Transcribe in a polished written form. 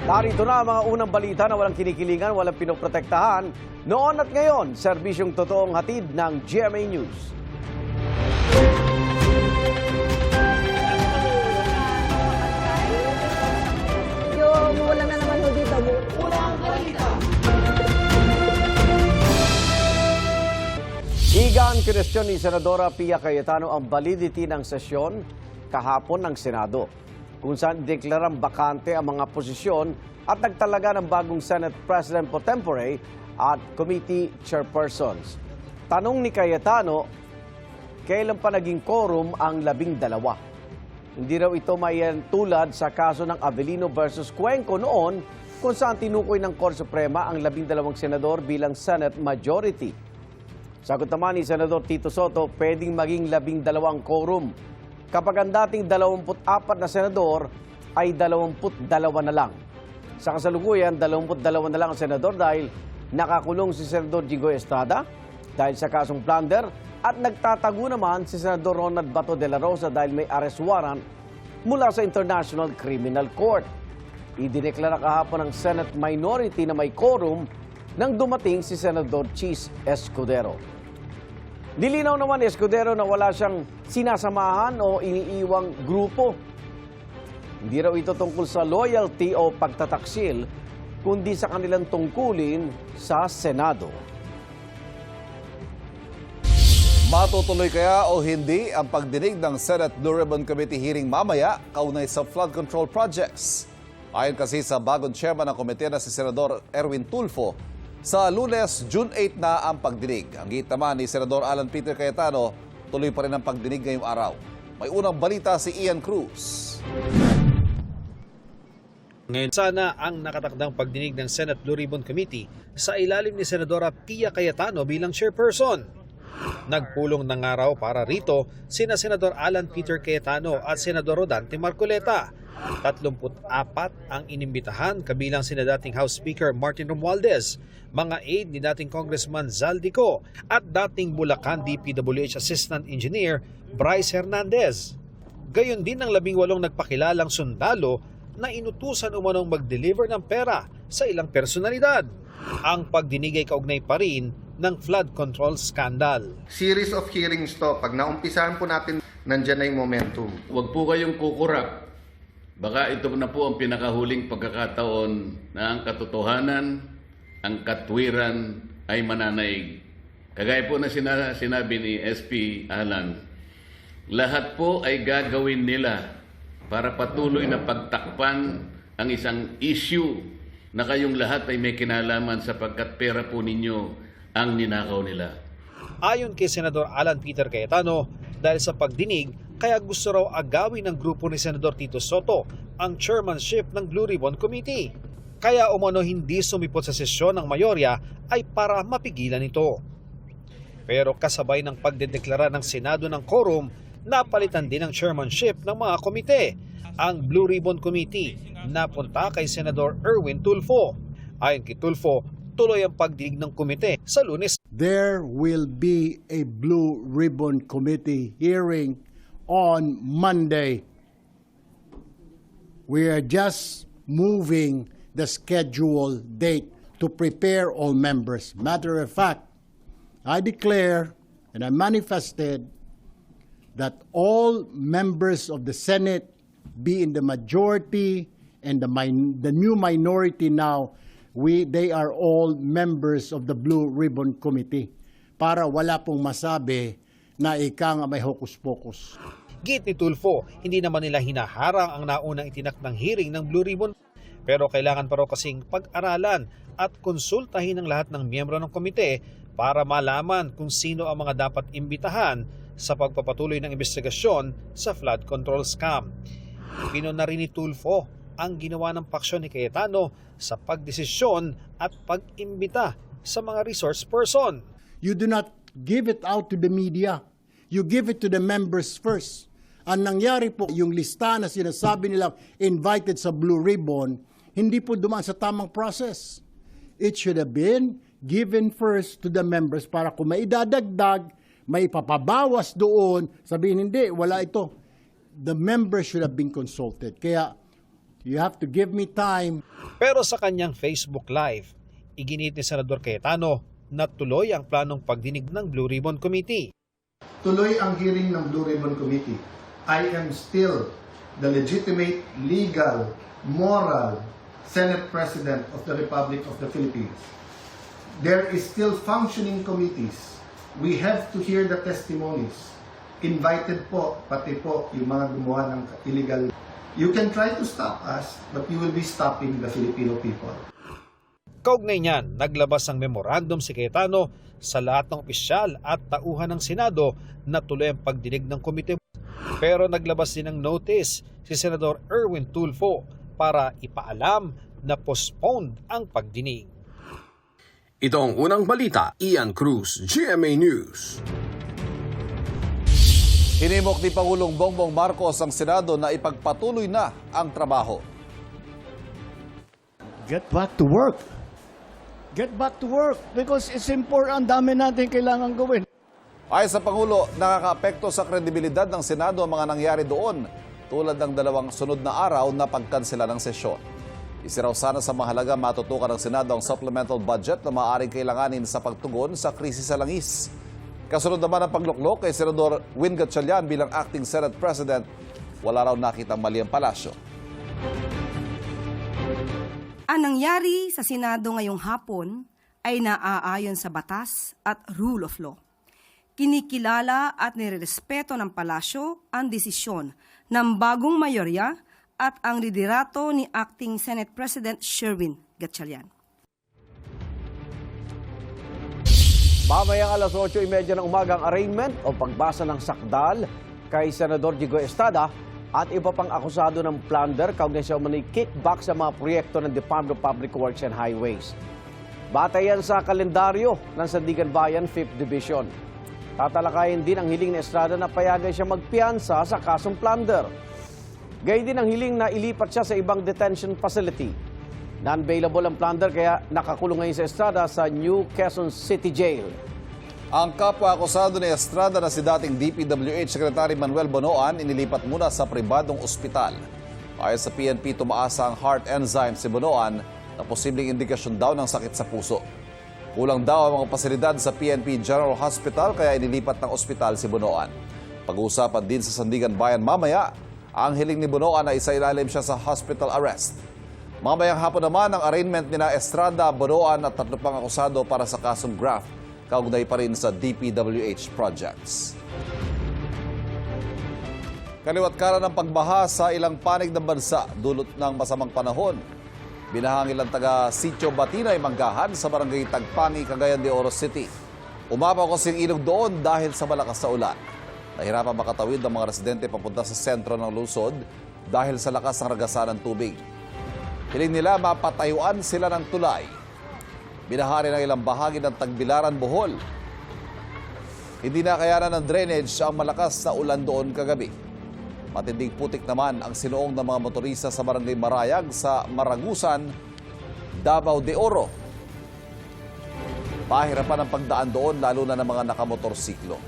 Narito na ang mga unang balita na walang kinikilingan, walang pinoprotektahan. Noon at ngayon, serbisyong totoong hatid ng GMA News. Yung wala na naman ho dito. Unang balita. Igan kinestyon ni Senadora Pia Cayetano ang validity ng sesyon kahapon ng Senado, kung saan deklarang bakante ang mga posisyon at nagtalaga ng bagong Senate President pro tempore at committee chairpersons. Tanong ni Cayetano, kailan pa naging quorum ang 12? Hindi raw ito tulad sa kaso ng Avellino versus Cuenco noon, kung saan tinukoy ng Korte Suprema ang 12 senador bilang Senate majority. Sagot naman ni Senador Tito Soto, pwedeng maging 12 quorum kapag ang dating 24 na senador ay 22 na lang. Sa kasalukuyan, 22 na lang ang senador dahil nakakulong si Senador Jinggoy Estrada dahil sa kasong plunder at nagtatago naman si Senador Ronald Bato de la Rosa dahil may arrest warrant mula sa International Criminal Court. Idineklara kahapon ng Senate minority na may quorum nang dumating si Senador Chis Escudero. Nilinaw naman ni Escudero na wala siyang sinasamahan o iniiwang grupo. Hindi raw ito tungkol sa loyalty o pagtataksil, kundi sa kanilang tungkulin sa Senado. Matutuloy kaya o hindi ang pagdinig ng Senate Blue Ribbon Committee hearing mamaya kaunay sa flood control projects? Ayon kasi sa bagong chairman ng komite na si Senador Erwin Tulfo, sa Lunes, June 8 na ang pagdinig. Ang git naman ni Senador Alan Peter Cayetano, tuloy pa rin ang pagdinig ngayong araw. May unang balita si Ian Cruz. Ngayon sana ang nakatakdang pagdinig ng Senate Blue Ribbon Committee sa ilalim ni Senadora Pia Cayetano bilang chairperson. Nagpulong ng araw para rito sina Senador Alan Peter Cayetano at Senador Rodante Marcoleta. 34 ang inimbitahan kabilang sina dating House Speaker Martin Romualdez, mga aide ni dating Congressman Zaldico at dating Bulacan DPWH Assistant Engineer Bryce Hernandez. Gayon din ang 18 nagpakilalang sundalo na inutusan umanong mag-deliver ng pera sa ilang personalidad. Ang pagdinig ay kaugnay pa rin ng flood control scandal. Series of hearings to. Pag naumpisahan po natin, nandyan na yung momentum. Huwag po kayong kukurap. Baka ito na po ang pinakahuling pagkakataon na ang katotohanan, ang katwiran ay mananaig. Kagaya po na sinabi ni SP Alan, lahat po ay gagawin nila para patuloy na pagtakpan ang isang issue na kayong lahat ay may kinalaman sapagkat pera po ninyo ang ninakaw nila. Ayon kay Senador Alan Peter Cayetano, dahil sa pagdinig, kaya gusto raw agawin ng grupo ni Senador Tito Soto ang chairmanship ng Blue Ribbon Committee. Kaya umano hindi sumipot sa sesyon ng mayorya ay para mapigilan ito. Pero kasabay ng pagdedeklara ng Senado ng quorum, napalitan din ang chairmanship ng mga komite. Ang Blue Ribbon Committee napunta kay Senador Erwin Tulfo. Ayon kay Tulfo, tuloy ang pagdinig ng komite sa Lunes. There will be a Blue Ribbon Committee hearing on Monday. We are just moving the scheduled date to prepare all members. Matter of fact, I declare and I manifested that all members of the Senate, be in the majority and the new minority now, they are all members of the Blue Ribbon Committee para wala pong masabi na ika nga may hokus-pokus. Git ni Tulfo, hindi naman nila hinaharang ang naunang itinak ng hearing ng Blue Ribbon. Pero kailangan pa raw kasing pag-aralan at konsultahin ng lahat ng miyembro ng komite para malaman kung sino ang mga dapat imbitahan sa pagpapatuloy ng investigasyon sa flood control scam. Pinuna rin ni Tulfo ang ginawa ng paksyon ni Cayetano sa pagdesisyon at pag-imbita sa mga resource person. You do not give it out to the media. You give it to the members first. Ang nangyari po, yung lista na sinasabi nilang invited sa Blue Ribbon, hindi po dumaan sa tamang process. It should have been given first to the members para kung may idadagdag, may ipapabawas doon, sabihin hindi, wala ito. The members should have been consulted. Kaya You have to give me time. Pero sa kanyang Facebook Live, iginit ni Senador Cayetano na tuloy ang planong pagdinig ng Blue Ribbon Committee. Tuloy ang hearing ng Blue Ribbon Committee. I am still the legitimate, legal, moral Senate President of the Republic of the Philippines. There is still functioning committees. We have to hear the testimonies. Invited po, pati po yung mga gumawa ng illegal. You can try to stop us, but you will be stopping the Filipino people. Kaugnay niyan, naglabas ng memorandum si Cayetano sa lahat ng opisyal at tauhan ng Senado na tuloy ang pagdinig ng komite. Pero naglabas din ng notice si Senador Erwin Tulfo para ipaalam na postponed ang pagdinig. Ito ang unang balita, Ian Cruz, GMA News. Hinimok ni Pangulong Bongbong Marcos ang Senado na ipagpatuloy na ang trabaho. Get back to work. Get back to work because it's important. Ang dami natin kailangan gawin. Ayon sa Pangulo, nakakaapekto sa kredibilidad ng Senado ang mga nangyari doon, tulad ng 2 sunod na araw na pagkansela ng sesyon. Isa raw sana sa mahalaga matutukan ng Senado ang supplemental budget na maaaring kailanganin sa pagtugon sa krisis sa langis. Kasunod naman ang pagluklok kay Senador Win Gatchalian bilang acting Senate President, wala raw nakitang mali ang palasyo. Ang nangyari sa Senado ngayong hapon ay naaayon sa batas at rule of law. Kinikilala at nirerespeto ng palasyo ang desisyon ng bagong mayorya at ang liderato ni Acting Senate President Sherwin Gatchalian. Mamayang alas 8:30 ng umaga ang arraignment o pagbasa ng sakdal kay Senador Jigo Estrada at iba pang akusado ng plunder kaugnay sa umano'y kickback sa mga proyekto ng Department of Public Works and Highways. Batayan sa kalendaryo ng Sandigan Bayan 5th Division. Tatalakayin din ang hiling ni Estrada na payagan siya magpiyansa sa kasong plunder. Gayun din ang hiling na ilipat siya sa ibang detention facility. Non-bailable ang plunder kaya nakakulong ngayon sa Estrada sa New Quezon City Jail. Ang kapwa-akusado ni Estrada na si dating DPWH Secretary Manuel Bonoan inilipat muna sa pribadong ospital. Ayon sa PNP, tumaas ang heart enzyme si Bonoan na posibleng indikasyon daw ng sakit sa puso. Kulang daw ang mga pasilidad sa PNP General Hospital kaya inilipat ng ospital si Bonoan. Pag-uusapan din sa Sandigan Bayan mamaya, ang hiling ni Bonoan na isailalim siya sa hospital arrest. Mamayang hapon naman ang arraignment nina Estrada, Bonoan at 3 pang akusado para sa kasong graft, kaugnay pa rin sa DPWH projects. Kaliwat kanan ng pagbaha sa ilang panig ng bansa dulot ng masamang panahon. Binahang ilang taga Sitio Batinay, Manggahan sa barangay Tagpangi, Cagayan de Oro City. Umapaw kasi ang ilog doon dahil sa malakas na ulan. Nahirapan makatawid ang mga residente papunta sa sentro ng lungsod dahil sa lakas ng ragasan ng tubig. Hiling nila mapatayuan sila ng tulay. Binahari ng ilang bahagi ng Tagbilaran, Bohol. Hindi na kayanan ng drainage ang malakas na ulan doon kagabi. Matinding putik naman ang sinuong ng mga motorista sa barangay Marayag sa Maragusan, Davao de Oro. Pahirapan ang pagdaan doon lalo na ng mga nakamotorsiklo.